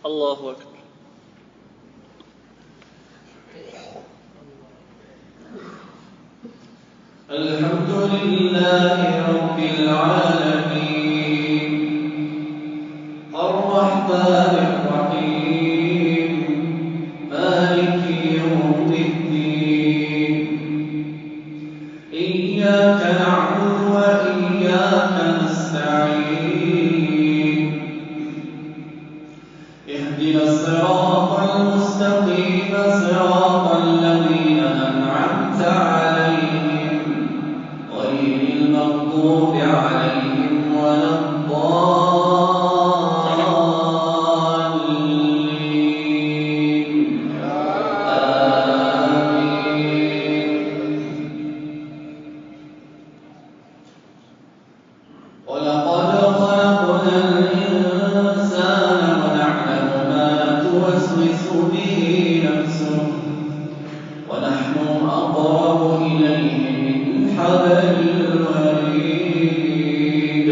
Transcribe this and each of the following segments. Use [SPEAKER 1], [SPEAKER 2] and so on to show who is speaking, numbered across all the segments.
[SPEAKER 1] الله أكبر.
[SPEAKER 2] الحمد لله رب العالمين الرحمن الرحيم مالك يوم الدين إياك نعبد وإياك نستعين اهدنا الصراط المستقيم صراط الذين أنعمت عليهم غير المغضوب عليهم ولا الضالين آمين. ولقد خلقنا الإنسان ونعلم ما توسوس به نفسه ونحن أقرب إليه من حبل الوريد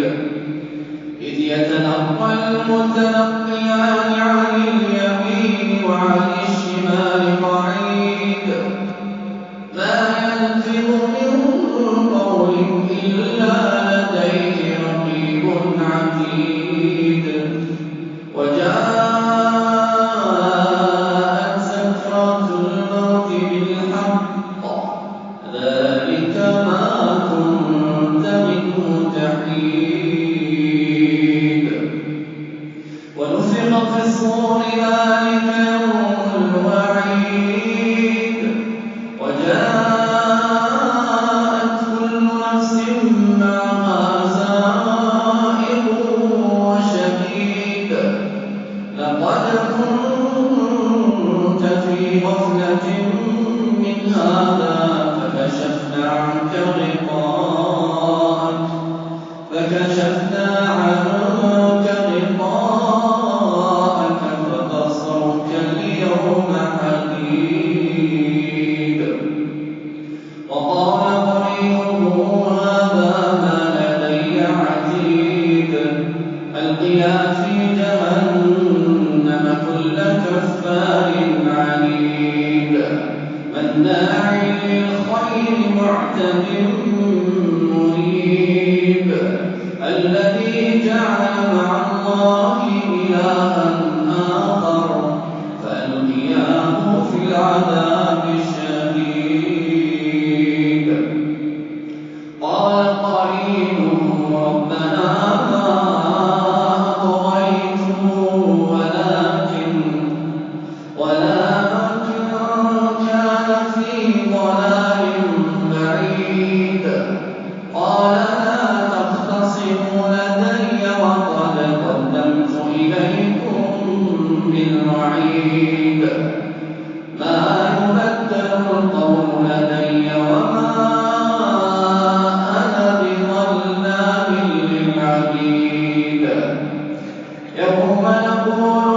[SPEAKER 2] إذ يتلقى المتلقيان عن اليمين وعن الشمال قعيد ما يلفظ من قول إلا لديه رقيب عتيد وجاءت سكرة الموت بالحق ذلك ما كنت منه تحيد ونفخ في الصور ذلك يوم الوعيد وجاءت كل نفس معها سائق وشهيد لقد كنت في غفلة من هذا فكشفنا عنك غطاءك فبصرك اليوم حديد وقال قرينه هذا ما لدي عتيد ألقيا في جهنم كل كفار عنيد مناع للخير معتد مريب الذي جعل مع الله إلها آخر فألقياه في العذاب الشديد قال قرينه ربنا ما أطغيته ولكن كان في ضلال بعيد قال لا تختصموا لدي وقد قدمت إليكم بالوعيد ما يبدل القول لدي وما أنا بظلام للعبيد يوم نقول